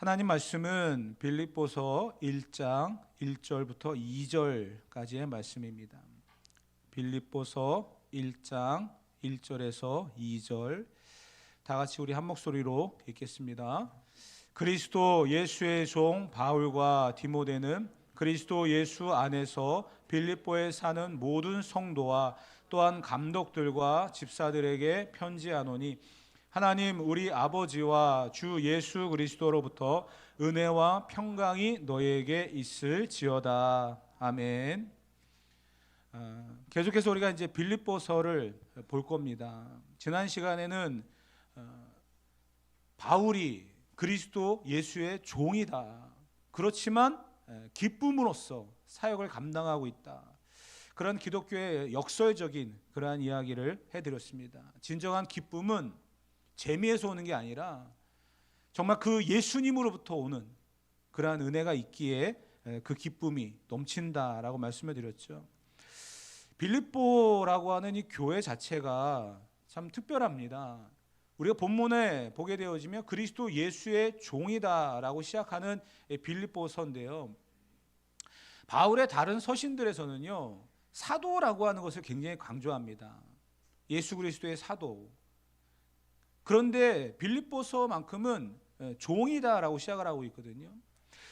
하나님 말씀은 빌립보서 1장 1절부터 2절까지의 말씀입니다. 빌립보서 1장 1절에서 2절 다 같이 우리 한 목소리로 읽겠습니다. 그리스도 예수의 종 바울과 디모데는 그리스도 예수 안에서 빌립보에 사는 모든 성도와 또한 감독들과 집사들에게 편지하노니 하나님 우리 아버지와 주 예수 그리스도로부터 은혜와 평강이 너희에게 있을지어다. 아멘. 계속해서 우리가 이제 빌립보서를 볼 겁니다. 지난 시간에는 바울이 그리스도 예수의 종이다. 그렇지만 기쁨으로써 사역을 감당하고 있다. 그런 기독교의 역설적인 그러한 이야기를 해드렸습니다. 진정한 기쁨은 재미에서 오는 게 아니라 정말 그 예수님으로부터 오는 그러한 은혜가 있기에 그 기쁨이 넘친다라고 말씀을 드렸죠. 빌립보라고 하는 이 교회 자체가 참 특별합니다. 우리가 본문에 보게 되어지면 그리스도 예수의 종이다라고 시작하는 빌립보서인데요. 바울의 다른 서신들에서는요, 사도라고 하는 것을 굉장히 강조합니다. 예수 그리스도의 사도. 그런데 빌립보서만큼은 종이다라고 시작을 하고 있거든요.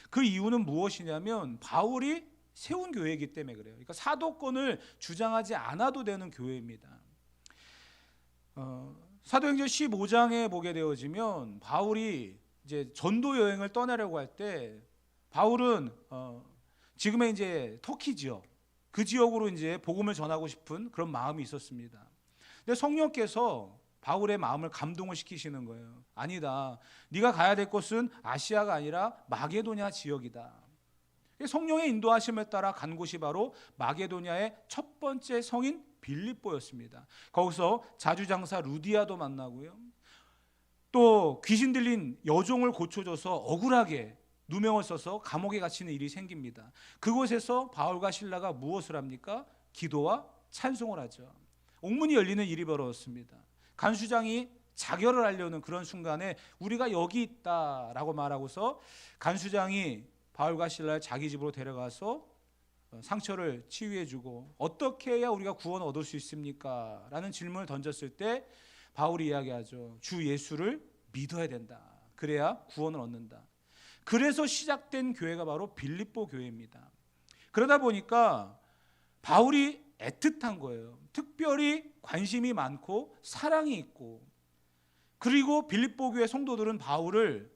그 이유는 무엇이냐면 바울이 세운 교회이기 때문에 그래요. 그러니까 사도권을 주장하지 않아도 되는 교회입니다. 사도행전 15장에 보게 되어지면 바울이 이제 전도 여행을 떠나려고 할 때 바울은 지금의 이제 터키 지역 그 지역으로 이제 복음을 전하고 싶은 그런 마음이 있었습니다. 근데 성령께서 바울의 마음을 감동을 시키시는 거예요. 아니다. 네가 가야 될 곳은 아시아가 아니라 마게도냐 지역이다. 성령의 인도하심에 따라 간 곳이 바로 마게도냐의 첫 번째 성인 빌립보였습니다. 거기서 자주장사 루디아도 만나고요. 또 귀신 들린 여종을 고쳐줘서 억울하게 누명을 써서 감옥에 갇히는 일이 생깁니다. 그곳에서 바울과 실라가 무엇을 합니까? 기도와 찬송을 하죠. 옥문이 열리는 일이 벌어졌습니다. 간수장이 자결을 하려는 그런 순간에 우리가 여기 있다라고 말하고서 간수장이 바울과 실라를 자기 집으로 데려가서 상처를 치유해주고 어떻게 해야 우리가 구원을 얻을 수 있습니까? 라는 질문을 던졌을 때 바울이 이야기하죠. 주 예수를 믿어야 된다. 그래야 구원을 얻는다. 그래서 시작된 교회가 바로 빌립보 교회입니다. 그러다 보니까 바울이 애틋한 거예요. 특별히 관심이 많고 사랑이 있고, 그리고 빌립보 교회 성도들은 바울을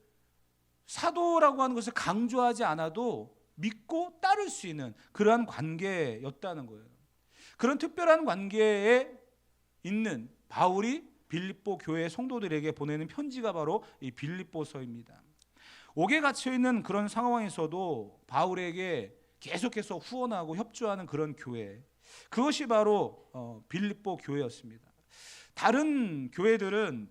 사도라고 하는 것을 강조하지 않아도 믿고 따를 수 있는 그러한 관계였다는 거예요. 그런 특별한 관계에 있는 바울이 빌립보 교회 성도들에게 보내는 편지가 바로 이 빌립보서입니다. 옥에 갇혀 있는 그런 상황에서도 바울에게 계속해서 후원하고 협조하는 그런 교회, 그것이 바로 빌립보 교회였습니다. 다른 교회들은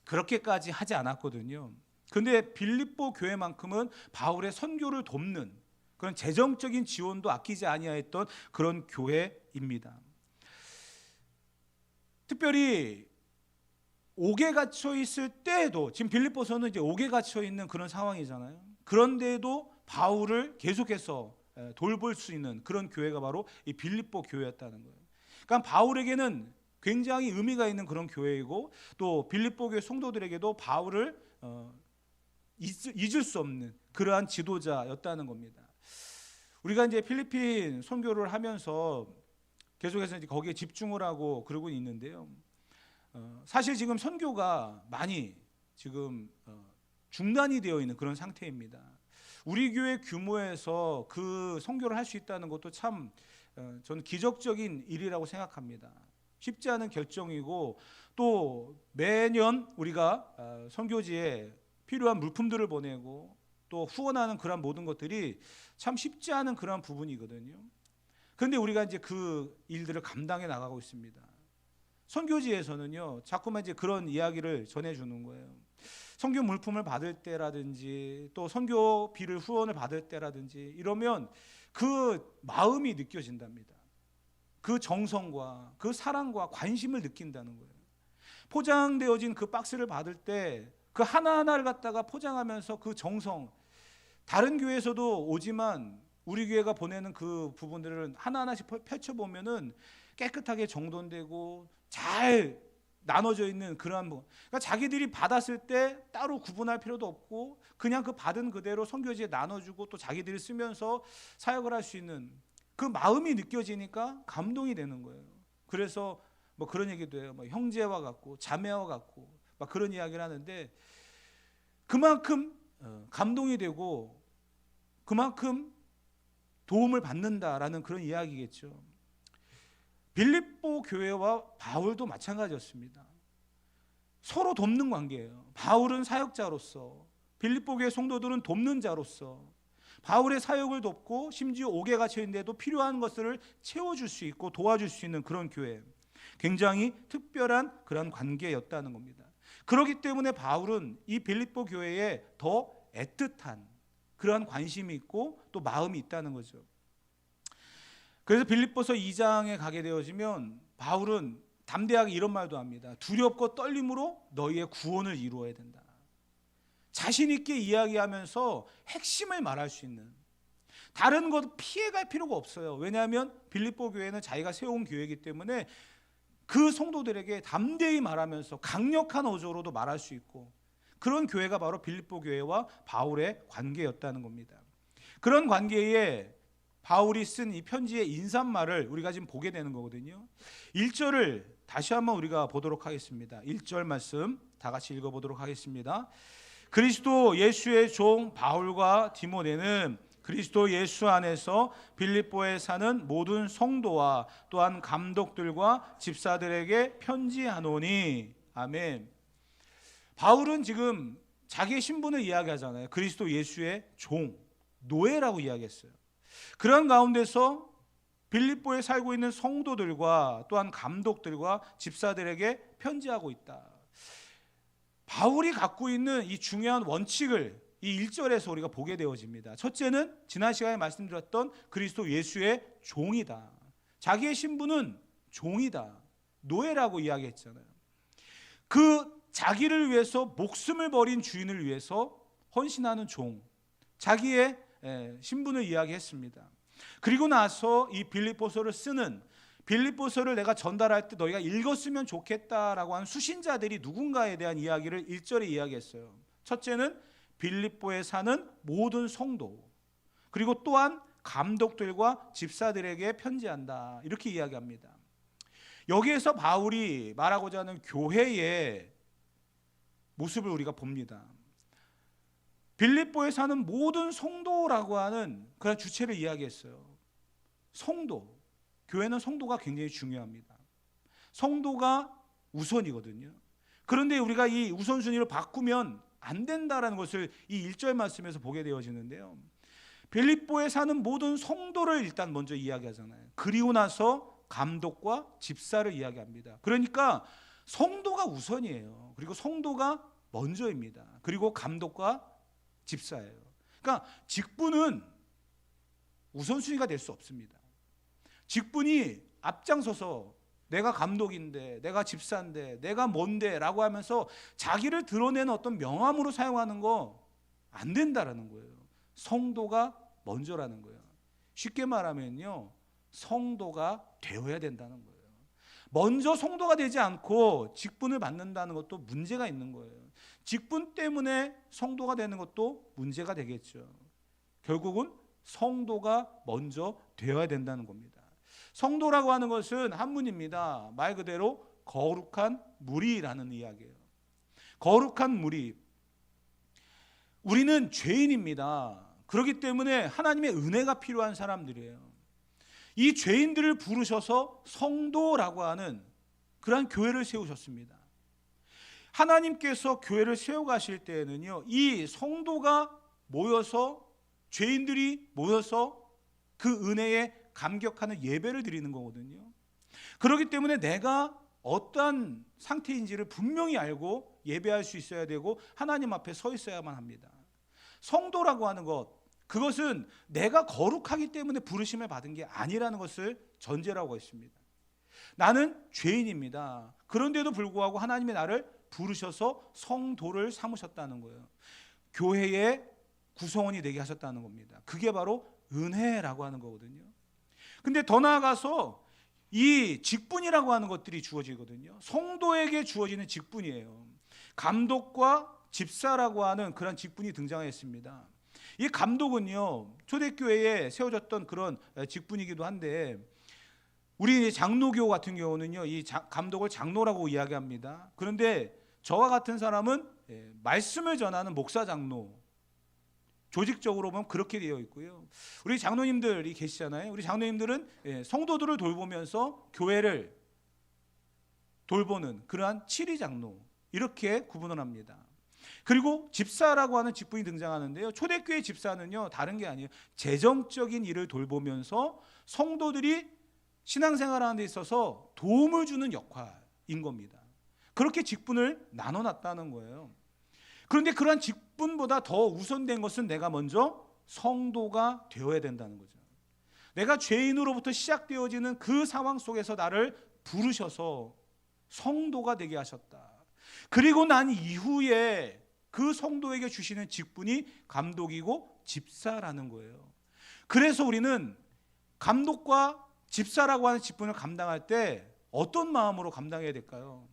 그렇게까지 하지 않았거든요. 그런데 빌립보 교회만큼은 바울의 선교를 돕는 그런 재정적인 지원도 아끼지 아니하였던 그런 교회입니다. 특별히 옥에 갇혀 있을 때에도, 지금 빌립보서는 이제 옥에 갇혀 있는 그런 상황이잖아요. 그런데도 바울을 계속해서 돌볼 수 있는 그런 교회가 바로 이 빌립보 교회였다는 거예요. 그러니까 바울에게는 굉장히 의미가 있는 그런 교회이고, 또 빌립보 교회 성도들에게도 바울을 잊을 수 없는 그러한 지도자였다는 겁니다. 우리가 이제 필리핀 선교를 하면서 계속해서 이제 거기에 집중을 하고 그러고 있는데요. 사실 지금 선교가 많이 지금 중단이 되어 있는 그런 상태입니다. 우리 교회 규모에서 그 선교를 할 수 있다는 것도 참 저는 기적적인 일이라고 생각합니다. 쉽지 않은 결정이고, 또 매년 우리가 선교지에 필요한 물품들을 보내고 또 후원하는 그런 모든 것들이 참 쉽지 않은 그런 부분이거든요. 그런데 우리가 이제 그 일들을 감당해 나가고 있습니다. 선교지에서는요, 자꾸만 이제 그런 이야기를 전해주는 거예요. 선교 물품을 받을 때라든지 또 선교비를 후원을 받을 때라든지 이러면 그 마음이 느껴진답니다. 그 정성과 그 사랑과 관심을 느낀다는 거예요. 포장되어진 그 박스를 받을 때 그 하나하나를 갖다가 포장하면서 그 정성, 다른 교회에서도 오지만 우리 교회가 보내는 그 부분들을 하나하나씩 펼쳐보면은 깨끗하게 정돈되고 잘 나눠져 있는 그러한 부분. 그러니까 자기들이 받았을 때 따로 구분할 필요도 없고 그냥 그 받은 그대로 선교지에 나눠주고 또 자기들이 쓰면서 사역을 할 수 있는 그 마음이 느껴지니까 감동이 되는 거예요. 그래서 뭐 그런 얘기도 해요. 뭐 형제와 같고 자매와 같고 막 그런 이야기를 하는데 그만큼 감동이 되고 그만큼 도움을 받는다라는 그런 이야기겠죠. 빌립보 교회와 바울도 마찬가지였습니다. 서로 돕는 관계예요. 바울은 사역자로서, 빌립보 교회 성도들은 돕는 자로서 바울의 사역을 돕고 심지어 옥에 갇혀 있는데도 필요한 것들을 채워줄 수 있고 도와줄 수 있는 그런 교회, 굉장히 특별한 그런 관계였다는 겁니다. 그렇기 때문에 바울은 이 빌립보 교회에 더 애틋한 그러한 관심이 있고 또 마음이 있다는 거죠. 그래서 빌립보서 2장에 가게 되어지면 바울은 담대하게 이런 말도 합니다. 두렵고 떨림으로 너희의 구원을 이루어야 된다. 자신 있게 이야기하면서 핵심을 말할 수 있는, 다른 것 피해갈 필요가 없어요. 왜냐하면 빌립보 교회는 자기가 세운 교회이기 때문에 그 성도들에게 담대히 말하면서 강력한 어조로도 말할 수 있고, 그런 교회가 바로 빌립보 교회와 바울의 관계였다는 겁니다. 그런 관계에 바울이 쓴 이 편지의 인사말을 우리가 지금 보게 되는 거거든요. 1절을 다시 한번 우리가 보도록 하겠습니다. 1절 말씀 다 같이 읽어보도록 하겠습니다. 그리스도 예수의 종 바울과 디모데는 그리스도 예수 안에서 빌립보에 사는 모든 성도와 또한 감독들과 집사들에게 편지하노니. 아멘. 바울은 지금 자기의 신분을 이야기하잖아요. 그리스도 예수의 종, 노예라고 이야기했어요. 그런 가운데서 빌립보에 살고 있는 성도들과 또한 감독들과 집사들에게 편지하고 있다. 바울이 갖고 있는 이 중요한 원칙을 이 1절에서 우리가 보게 되어집니다. 첫째는 지난 시간에 말씀드렸던 그리스도 예수의 종이다. 자기의 신분은 종이다. 노예라고 이야기했잖아요. 그 자기를 위해서 목숨을 버린 주인을 위해서 헌신하는 종, 자기의 신분을 이야기했습니다. 그리고 나서 이 빌립보서를 쓰는, 빌립보서를 내가 전달할 때 너희가 읽었으면 좋겠다라고 하는 수신자들이 누군가에 대한 이야기를 1절에 이야기했어요. 첫째는 빌립보에 사는 모든 성도, 그리고 또한 감독들과 집사들에게 편지한다, 이렇게 이야기합니다. 여기에서 바울이 말하고자 하는 교회의 모습을 우리가 봅니다. 빌립보에 사는 모든 성도라고 하는 그런 주체를 이야기했어요. 성도, 교회는 성도가 굉장히 중요합니다. 성도가 우선이거든요. 그런데 우리가 이 우선순위를 바꾸면 안 된다라는 것을 이 1절 말씀에서 보게 되어지는데요. 빌립보에 사는 모든 성도를 일단 먼저 이야기하잖아요. 그리고 나서 감독과 집사를 이야기합니다. 그러니까 성도가 우선이에요. 그리고 성도가 먼저입니다. 그리고 감독과 집사예요. 그러니까 직분은 우선순위가 될 수 없습니다. 직분이 앞장서서 내가 감독인데, 내가 집사인데, 내가 뭔데 라고 하면서 자기를 드러내는 어떤 명함으로 사용하는 거 안 된다라는 거예요. 성도가 먼저라는 거예요. 쉽게 말하면요, 성도가 되어야 된다는 거예요. 먼저 성도가 되지 않고 직분을 받는다는 것도 문제가 있는 거예요. 직분 때문에 성도가 되는 것도 문제가 되겠죠. 결국은 성도가 먼저 되어야 된다는 겁니다. 성도라고 하는 것은 한문입니다. 말 그대로 거룩한 무리라는 이야기예요. 거룩한 무리. 우리는 죄인입니다. 그렇기 때문에 하나님의 은혜가 필요한 사람들이에요. 이 죄인들을 부르셔서 성도라고 하는 그러한 교회를 세우셨습니다. 하나님께서 교회를 세워가실 때에는요, 이 성도가 모여서, 죄인들이 모여서 그 은혜에 감격하는 예배를 드리는 거거든요. 그렇기 때문에 내가 어떠한 상태인지를 분명히 알고 예배할 수 있어야 되고 하나님 앞에 서 있어야만 합니다. 성도라고 하는 것, 그것은 내가 거룩하기 때문에 부르심을 받은 게 아니라는 것을 전제라고 했습니다. 나는 죄인입니다. 그런데도 불구하고 하나님이 나를 부르셔서 성도를 삼으셨다는 거예요. 교회의 구성원이 되게 하셨다는 겁니다. 그게 바로 은혜라고 하는 거거든요. 근데 더 나아가서 이 직분이라고 하는 것들이 주어지거든요. 성도에게 주어지는 직분이에요. 감독과 집사라고 하는 그런 직분이 등장했습니다. 이 감독은요, 초대교회에 세워졌던 그런 직분이기도 한데, 우리 장로교 같은 경우는요, 이 감독을 장로라고 이야기합니다. 그런데 저와 같은 사람은 말씀을 전하는 목사 장로, 조직적으로 보면 그렇게 되어 있고요. 우리 장로님들이 계시잖아요. 우리 장로님들은 성도들을 돌보면서 교회를 돌보는 그러한 치리 장로, 이렇게 구분을 합니다. 그리고 집사라고 하는 직분이 등장하는데요, 초대교회 집사는요 다른 게 아니에요. 재정적인 일을 돌보면서 성도들이 신앙생활하는 데 있어서 도움을 주는 역할인 겁니다. 그렇게 직분을 나눠놨다는 거예요. 그런데 그러한 직분보다 더 우선된 것은 내가 먼저 성도가 되어야 된다는 거죠. 내가 죄인으로부터 시작되어지는 그 상황 속에서 나를 부르셔서 성도가 되게 하셨다. 그리고 난 이후에 그 성도에게 주시는 직분이 감독이고 집사라는 거예요. 그래서 우리는 감독과 집사라고 하는 직분을 감당할 때 어떤 마음으로 감당해야 될까요?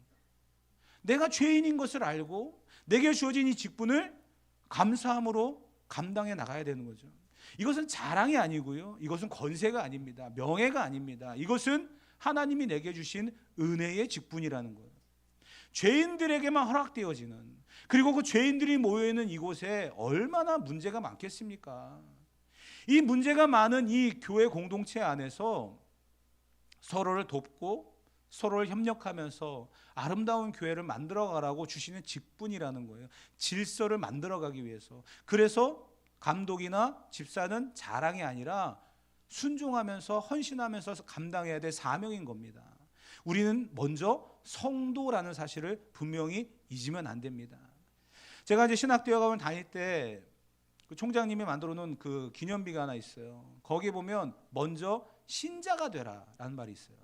내가 죄인인 것을 알고 내게 주어진 이 직분을 감사함으로 감당해 나가야 되는 거죠. 이것은 자랑이 아니고요, 이것은 권세가 아닙니다. 명예가 아닙니다. 이것은 하나님이 내게 주신 은혜의 직분이라는 거예요. 죄인들에게만 허락되어지는, 그리고 그 죄인들이 모여있는 이곳에 얼마나 문제가 많겠습니까? 이 문제가 많은 이 교회 공동체 안에서 서로를 돕고 서로를 협력하면서 아름다운 교회를 만들어가라고 주시는 직분이라는 거예요. 질서를 만들어가기 위해서. 그래서 감독이나 집사는 자랑이 아니라 순종하면서 헌신하면서 감당해야 될 사명인 겁니다. 우리는 먼저 성도라는 사실을 분명히 잊으면 안 됩니다. 제가 이제 신학대학원을 다닐 때 그 총장님이 만들어 놓은 그 기념비가 하나 있어요. 거기 보면 먼저 신자가 되라라는 말이 있어요.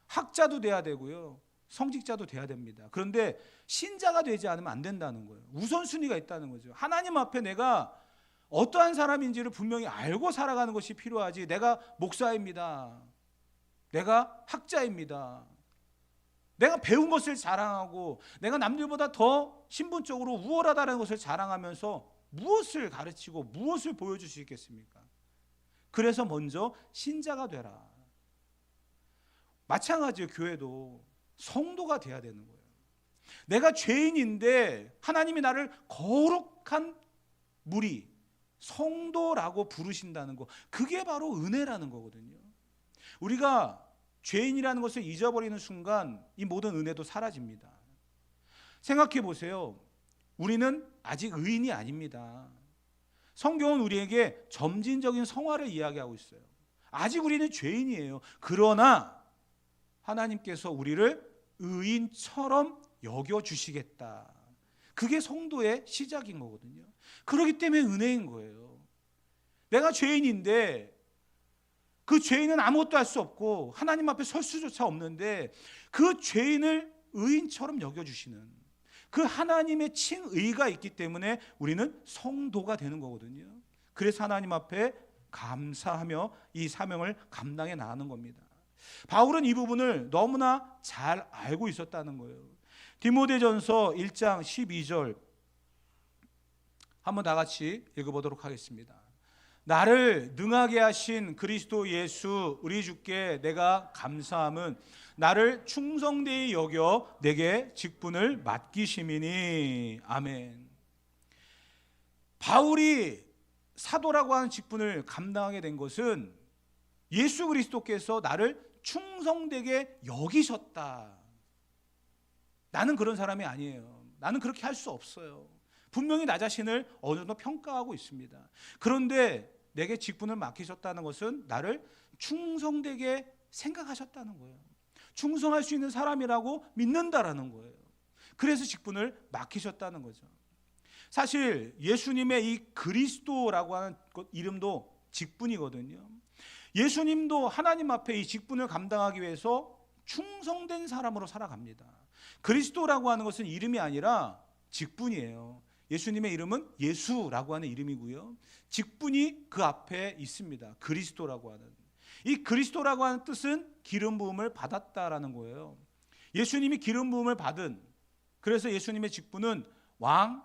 학자도 돼야 되고요, 성직자도 돼야 됩니다. 그런데 신자가 되지 않으면 안 된다는 거예요. 우선순위가 있다는 거죠. 하나님 앞에 내가 어떠한 사람인지를 분명히 알고 살아가는 것이 필요하지, 내가 목사입니다, 내가 학자입니다, 내가 배운 것을 자랑하고 내가 남들보다 더 신분적으로 우월하다는 것을 자랑하면서 무엇을 가르치고 무엇을 보여줄 수 있겠습니까? 그래서 먼저 신자가 되라. 마찬가지로 교회도 성도가 돼야 되는 거예요. 내가 죄인인데 하나님이 나를 거룩한 무리, 성도라고 부르신다는 거, 그게 바로 은혜라는 거거든요. 우리가 죄인이라는 것을 잊어버리는 순간 이 모든 은혜도 사라집니다. 생각해 보세요. 우리는 아직 의인이 아닙니다. 성경은 우리에게 점진적인 성화를 이야기하고 있어요. 아직 우리는 죄인이에요. 그러나 하나님께서 우리를 의인처럼 여겨주시겠다. 그게 성도의 시작인 거거든요. 그렇기 때문에 은혜인 거예요. 내가 죄인인데 그 죄인은 아무것도 할 수 없고 하나님 앞에 설 수조차 없는데 그 죄인을 의인처럼 여겨주시는 그 하나님의 칭의가 있기 때문에 우리는 성도가 되는 거거든요. 그래서 하나님 앞에 감사하며 이 사명을 감당해 나가는 겁니다. 바울은 이 부분을 너무나 잘 알고 있었다는 거예요. 디모데전서 1장 12절 한번 다 같이 읽어보도록 하겠습니다. 나를 능하게 하신 그리스도 예수 우리 주께 내가 감사함은 나를 충성되이 여겨 내게 직분을 맡기심이니. 아멘. 바울이 사도라고 하는 직분을 감당하게 된 것은 예수 그리스도께서 나를 충성되게 여기셨다. 나는 그런 사람이 아니에요. 나는 그렇게 할 수 없어요. 분명히 나 자신을 어느 정도 평가하고 있습니다. 그런데 내게 직분을 맡기셨다는 것은 나를 충성되게 생각하셨다는 거예요. 충성할 수 있는 사람이라고 믿는다라는 거예요. 그래서 직분을 맡기셨다는 거죠. 사실 예수님의 이 그리스도라고 하는 이름도 직분이거든요. 예수님도 하나님 앞에 이 직분을 감당하기 위해서 충성된 사람으로 살아갑니다. 그리스도라고 하는 것은 이름이 아니라 직분이에요. 예수님의 이름은 예수라고 하는 이름이고요. 직분이 그 앞에 있습니다. 그리스도라고 하는. 이 그리스도라고 하는 뜻은 기름 부음을 받았다라는 거예요. 예수님이 기름 부음을 받은, 그래서 예수님의 직분은 왕,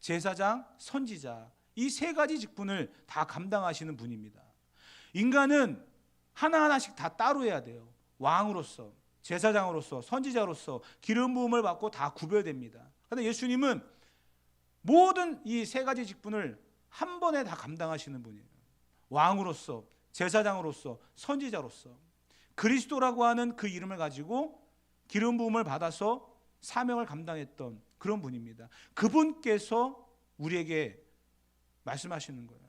제사장, 선지자, 이 세 가지 직분을 다 감당하시는 분입니다. 인간은 하나하나씩 다 따로 해야 돼요. 왕으로서, 제사장으로서, 선지자로서 기름 부음을 받고 다 구별됩니다. 그런데 예수님은 모든 이 세 가지 직분을 한 번에 다 감당하시는 분이에요. 왕으로서, 제사장으로서, 선지자로서. 그리스도라고 하는 그 이름을 가지고 기름 부음을 받아서 사명을 감당했던 그런 분입니다. 그분께서 우리에게 말씀하시는 거예요.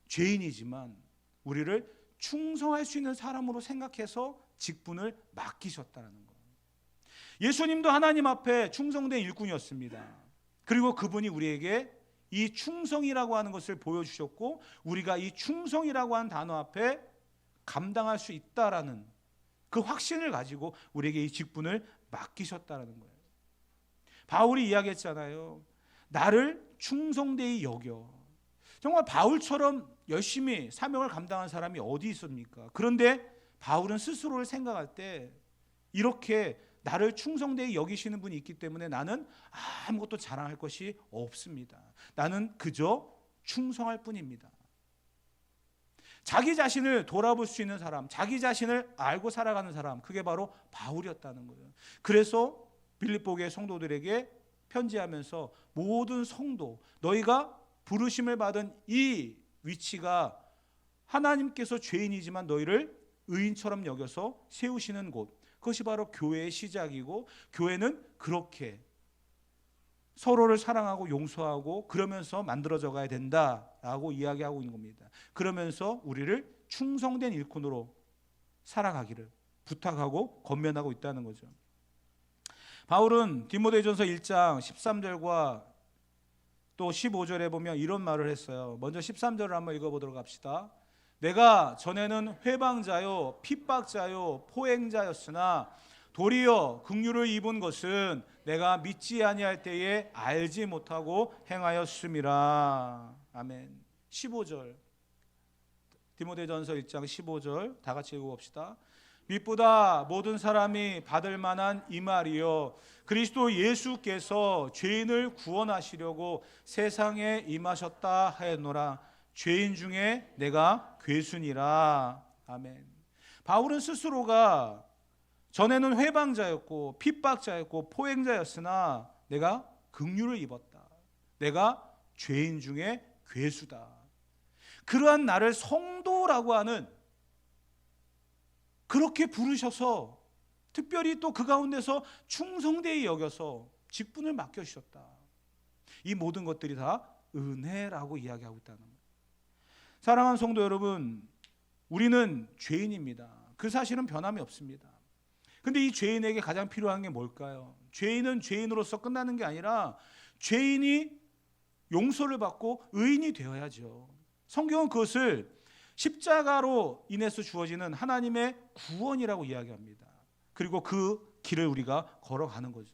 죄인이지만 우리를 충성할 수 있는 사람으로 생각해서 직분을 맡기셨다는 거예요. 예수님도 하나님 앞에 충성된 일꾼이었습니다. 그리고 그분이 우리에게 이 충성이라고 하는 것을 보여주셨고, 우리가 이 충성이라고 하는 단어 앞에 감당할 수 있다라는 그 확신을 가지고 우리에게 이 직분을 맡기셨다는 거예요. 바울이 이야기했잖아요. 나를 충성되이 여겨. 정말 바울처럼 열심히 사명을 감당한 사람이 어디 있습니까? 그런데 바울은 스스로를 생각할 때 이렇게 나를 충성되이 여기시는 분이 있기 때문에 나는 아무것도 자랑할 것이 없습니다. 나는 그저 충성할 뿐입니다. 자기 자신을 돌아볼 수 있는 사람, 자기 자신을 알고 살아가는 사람, 그게 바로 바울이었다는 거예요. 그래서 빌립보 교회 성도들에게 편지하면서 모든 성도, 너희가 부르심을 받은 이 위치가 하나님께서 죄인이지만 너희를 의인처럼 여겨서 세우시는 곳, 그것이 바로 교회의 시작이고, 교회는 그렇게 서로를 사랑하고 용서하고 그러면서 만들어져 가야 된다라고 이야기하고 있는 겁니다. 그러면서 우리를 충성된 일꾼으로 살아가기를 부탁하고 권면하고 있다는 거죠. 바울은 디모데전서 1장 13절과 또 15절에 보면 이런 말을 했어요. 먼저 13절을 한번 읽어보도록 합시다. 내가 전에는 회방자요 핍박자요 포행자였으나 도리어 긍휼을 입은 것은 내가 믿지 아니할 때에 알지 못하고 행하였음이라. 아멘. 15절 디모데전서 1장 15절 다 같이 읽어봅시다. 빛보다 모든 사람이 받을 만한 이 말이요 그리스도 예수께서 죄인을 구원하시려고 세상에 임하셨다 하였노라. 죄인 중에 내가 괴순이라. 아멘. 바울은 스스로가 전에는 회방자였고 핍박자였고 포행자였으나 내가 긍휼을 입었다. 내가 죄인 중에 괴수다. 그러한 나를 성도라고 하는, 그렇게 부르셔서 특별히 또 그 가운데서 충성되이 여겨서 직분을 맡겨주셨다. 이 모든 것들이 다 은혜라고 이야기하고 있다는 거예요. 사랑하는 성도 여러분, 우리는 죄인입니다. 그 사실은 변함이 없습니다. 근데 이 죄인에게 가장 필요한 게 뭘까요? 죄인은 죄인으로서 끝나는 게 아니라 죄인이 용서를 받고 의인이 되어야죠. 성경은 그것을 십자가로 인해서 주어지는 하나님의 구원이라고 이야기합니다. 그리고 그 길을 우리가 걸어가는 거죠.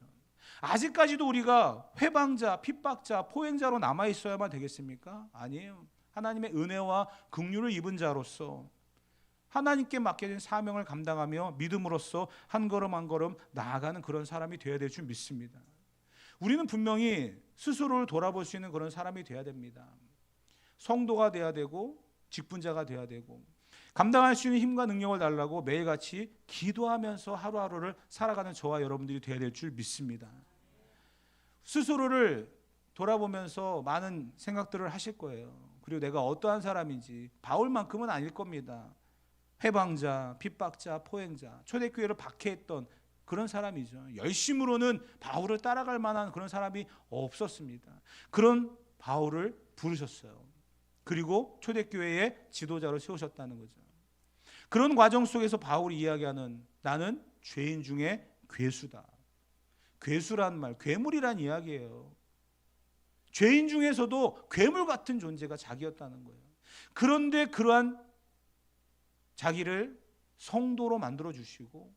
아직까지도 우리가 회방자, 핍박자, 포행자로 남아 있어야만 되겠습니까? 아니에요. 하나님의 은혜와 긍휼을 입은 자로서 하나님께 맡겨진 사명을 감당하며 믿음으로써 한 걸음 한 걸음 나아가는 그런 사람이 되어야 될 줄 믿습니다. 우리는 분명히 스스로를 돌아볼 수 있는 그런 사람이 되어야 됩니다. 성도가 되어야 되고 직분자가 되어야 되고 감당할 수 있는 힘과 능력을 달라고 매일같이 기도하면서 하루하루를 살아가는 저와 여러분들이 되어야 될 줄 믿습니다. 스스로를 돌아보면서 많은 생각들을 하실 거예요. 그리고 내가 어떠한 사람인지 바울만큼은 아닐 겁니다. 해방자, 핍박자, 포행자, 초대교회를 박해했던 그런 사람이죠. 열심으로는 바울을 따라갈 만한 그런 사람이 없었습니다. 그런 바울을 부르셨어요. 그리고 초대교회의 지도자로 세우셨다는 거죠. 그런 과정 속에서 바울이 이야기하는 나는 죄인 중에 괴수다. 괴수란 말, 괴물이란 이야기예요. 죄인 중에서도 괴물 같은 존재가 자기였다는 거예요. 그런데 그러한 자기를 성도로 만들어 주시고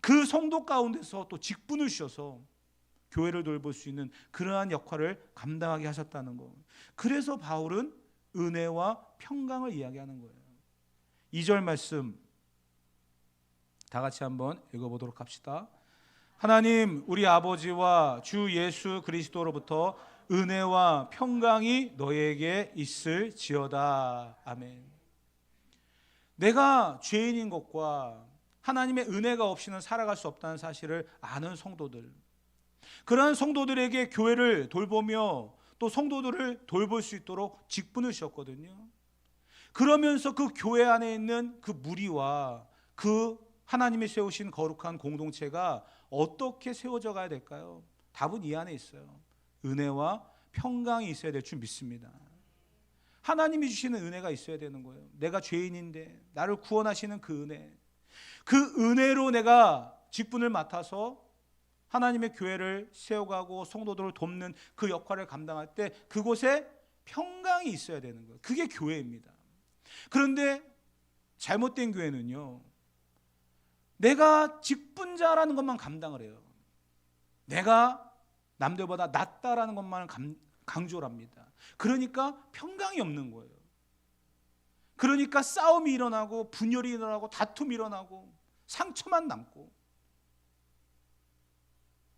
그 성도 가운데서 또 직분을 주셔서 교회를 돌볼 수 있는 그러한 역할을 감당하게 하셨다는 거. 그래서 바울은 은혜와 평강을 이야기하는 거예요. 2절 말씀 다 같이 한번 읽어보도록 합시다. 하나님 우리 아버지와 주 예수 그리스도로부터 은혜와 평강이 너에게 있을지어다. 아멘. 내가 죄인인 것과 하나님의 은혜가 없이는 살아갈 수 없다는 사실을 아는 성도들, 그러한 성도들에게 교회를 돌보며 또 성도들을 돌볼 수 있도록 직분을 주셨거든요. 그러면서 그 교회 안에 있는 그 무리와 그 하나님이 세우신 거룩한 공동체가 어떻게 세워져 가야 될까요? 답은 이 안에 있어요. 은혜와 평강이 있어야 될 줄 믿습니다. 하나님이 주시는 은혜가 있어야 되는 거예요. 내가 죄인인데 나를 구원하시는 그 은혜, 그 은혜로 내가 직분을 맡아서 하나님의 교회를 세워가고 성도들을 돕는 그 역할을 감당할 때 그곳에 평강이 있어야 되는 거예요. 그게 교회입니다. 그런데 잘못된 교회는요, 내가 직분자라는 것만 감당을 해요. 내가 남들보다 낫다라는 것만 강조를 합니다. 그러니까 평강이 없는 거예요. 그러니까 싸움이 일어나고 분열이 일어나고 다툼이 일어나고 상처만 남고.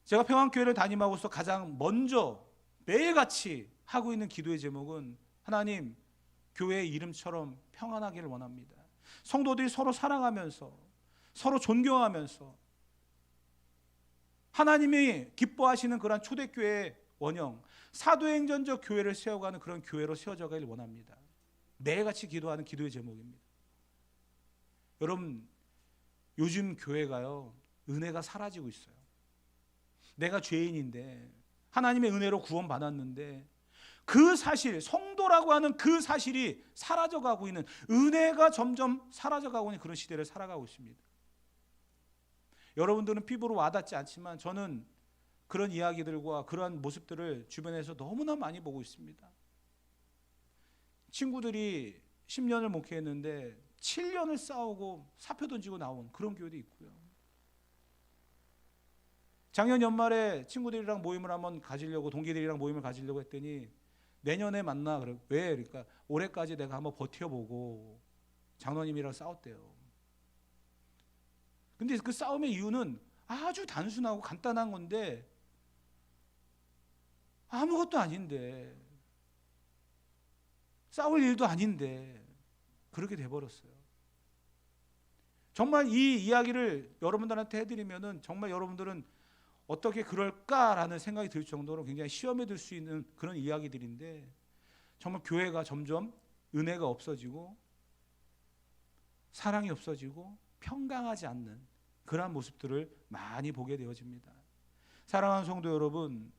제가 평안교회를 다니면서 가장 먼저 매일같이 하고 있는 기도의 제목은 하나님, 교회의 이름처럼 평안하기를 원합니다. 성도들이 서로 사랑하면서 서로 존경하면서 하나님이 기뻐하시는 그런 초대교회의 원형, 사도행전적 교회를 세워가는 그런 교회로 세워져 가길 원합니다. 매일같이 기도하는 기도의 제목입니다. 여러분, 요즘 교회가요, 은혜가 사라지고 있어요. 내가 죄인인데 하나님의 은혜로 구원받았는데 그 사실, 성도라고 하는 그 사실이 사라져가고 있는, 은혜가 점점 사라져가고 있는 그런 시대를 살아가고 있습니다. 여러분들은 피부로 와닿지 않지만 저는 그런 이야기들과 그러한 모습들을 주변에서 너무나 많이 보고 있습니다. 친구들이 10년을 목회했는데 7년을 싸우고 사표 던지고 나온 그런 교회도 있고요. 작년 연말에 친구들이랑 모임을 한번 가지려고, 동기들이랑 모임을 가지려고 했더니 내년에 만나. 왜? 그러니까 올해까지 내가 한번 버텨보고 장로님이랑 싸웠대요. 근데 그 싸움의 이유는 아주 단순하고 간단한 건데 아무것도 아닌데, 싸울 일도 아닌데 그렇게 돼버렸어요. 정말 이 이야기를 여러분들한테 해드리면은 정말 여러분들은 어떻게 그럴까라는 생각이 들 정도로 굉장히 시험에 들 수 있는 그런 이야기들인데, 정말 교회가 점점 은혜가 없어지고 사랑이 없어지고 평강하지 않는 그러한 모습들을 많이 보게 되어집니다. 사랑하는 성도 여러분,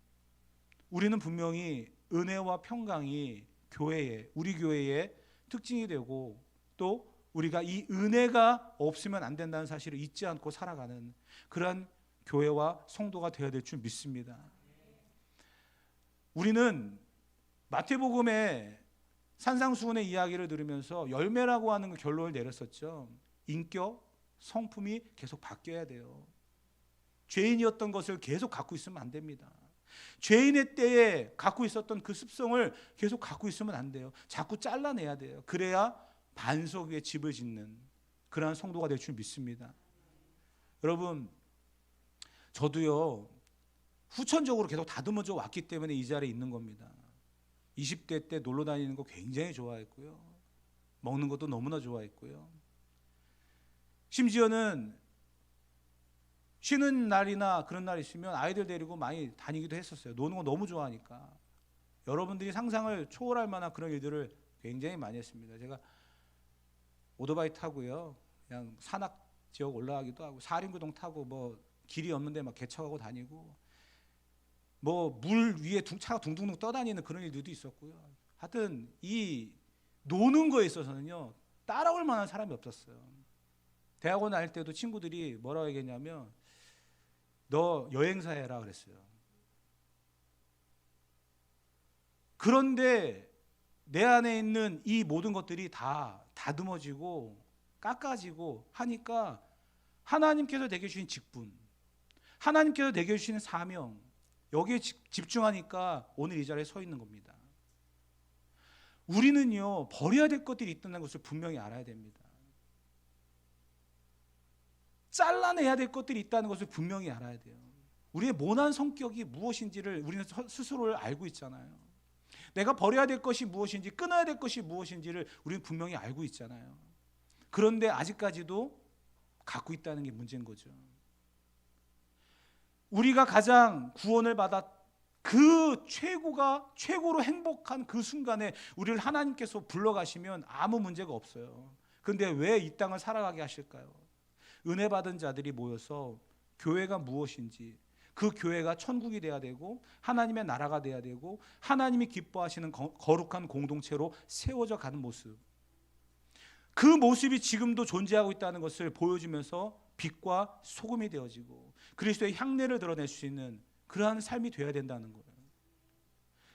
우리는 분명히 은혜와 평강이 교회의, 우리 교회의 특징이 되고, 또 우리가 이 은혜가 없으면 안 된다는 사실을 잊지 않고 살아가는 그러한 교회와 성도가 되어야 될 줄 믿습니다. 우리는 마태복음의 산상수훈의 이야기를 들으면서 열매라고 하는 결론을 내렸었죠. 인격, 성품이 계속 바뀌어야 돼요. 죄인이었던 것을 계속 갖고 있으면 안 됩니다. 죄인의 때에 갖고 있었던 그 습성을 계속 갖고 있으면 안 돼요. 자꾸 잘라내야 돼요. 그래야 반석 위에 집을 짓는 그러한 성도가 될 줄 믿습니다. 여러분, 저도요, 후천적으로 계속 다듬어져 왔기 때문에 이 자리에 있는 겁니다. 20대 때 놀러 다니는 거 굉장히 좋아했고요. 먹는 것도 너무나 좋아했고요. 심지어는 쉬는 날이나 그런 날 있으면 아이들 데리고 많이 다니기도 했었어요. 노는 거 너무 좋아하니까. 여러분들이 상상을 초월할 만한 그런 일들을 굉장히 많이 했습니다. 제가 오토바이 타고요, 그냥 산악 지역 올라가기도 하고, 사림구동 타고 뭐 길이 없는데 막 개척하고 다니고, 뭐 물 위에 차가 둥둥둥 떠다니는 그런 일들도 있었고요. 하여튼 이 노는 거에 있어서는요, 따라올 만한 사람이 없었어요. 대학원 다닐 때도 친구들이 뭐라고 얘기했냐면, 너 여행사 해라 그랬어요. 그런데 내 안에 있는 이 모든 것들이 다 다듬어지고 깎아지고 하니까 하나님께서 내게 주신 직분, 하나님께서 내게 주시는 사명, 여기에 집중하니까 오늘 이 자리에 서 있는 겁니다. 우리는요, 버려야 될 것들이 있다는 것을 분명히 알아야 됩니다. 잘라내야 될 것들이 있다는 것을 분명히 알아야 돼요. 우리의 모난 성격이 무엇인지를 우리는 스스로를 알고 있잖아요. 내가 버려야 될 것이 무엇인지, 끊어야 될 것이 무엇인지를 우리는 분명히 알고 있잖아요. 그런데 아직까지도 갖고 있다는 게 문제인 거죠. 우리가 가장 구원을 받아 그 최고로 행복한 그 순간에 우리를 하나님께서 불러가시면 아무 문제가 없어요. 그런데 왜 이 땅을 살아가게 하실까요? 은혜 받은 자들이 모여서 교회가 무엇인지, 그 교회가 천국이 돼야 되고 하나님의 나라가 돼야 되고 하나님이 기뻐하시는 거룩한 공동체로 세워져 가는 모습, 그 모습이 지금도 존재하고 있다는 것을 보여주면서 빛과 소금이 되어지고 그리스도의 향내를 드러낼 수 있는 그러한 삶이 되어야 된다는 거예요.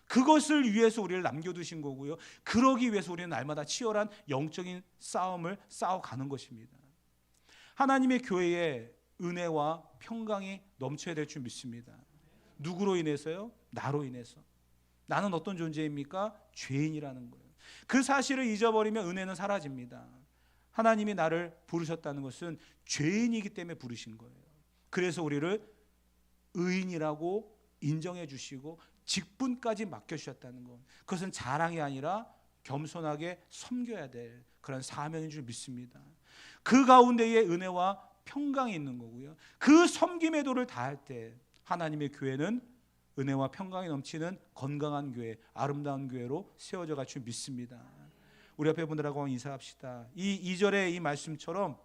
그것을 위해서 우리를 남겨두신 거고요, 그러기 위해서 우리는 날마다 치열한 영적인 싸움을 싸워가는 것입니다. 하나님의 교회에 은혜와 평강이 넘쳐야 될 줄 믿습니다. 누구로 인해서요? 나로 인해서. 나는 어떤 존재입니까? 죄인이라는 거예요. 그 사실을 잊어버리면 은혜는 사라집니다. 하나님이 나를 부르셨다는 것은 죄인이기 때문에 부르신 거예요. 그래서 우리를 의인이라고 인정해 주시고 직분까지 맡겨주셨다는 것, 그것은 자랑이 아니라 겸손하게 섬겨야 될 그런 사명인 줄 믿습니다. 그 가운데에 은혜와 평강이 있는 거고요, 그 섬김의 도를 다할 때 하나님의 교회는 은혜와 평강이 넘치는 건강한 교회, 아름다운 교회로 세워져 갈 줄 믿습니다. 우리 옆에 분들하고 인사합시다. 이 2절의 이 말씀처럼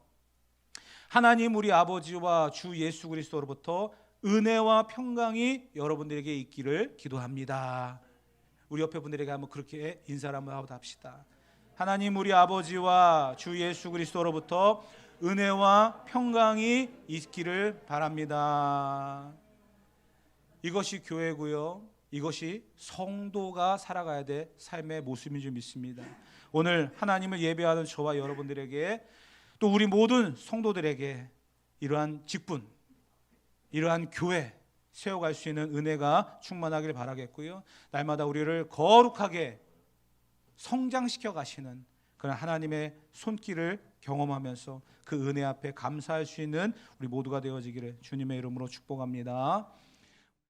하나님 우리 아버지와 주 예수 그리스도로부터 은혜와 평강이 여러분들에게 있기를 기도합니다. 우리 옆에 분들에게 한번 그렇게 인사를 한번 하고 합시다. 하나님 우리 아버지와 주 예수 그리스도로부터 은혜와 평강이 있기를 바랍니다. 이것이 교회고요, 이것이 성도가 살아가야 될 삶의 모습인 줄 믿습니다. 오늘 하나님을 예배하는 저와 여러분들에게, 또 우리 모든 성도들에게 이러한 직분, 이러한 교회 세워갈 수 있는 은혜가 충만하길 바라겠고요, 날마다 우리를 거룩하게 성장시켜 가시는 그런 하나님의 손길을 경험하면서 그 은혜 앞에 감사할 수 있는 우리 모두가 되어지기를 주님의 이름으로 축복합니다.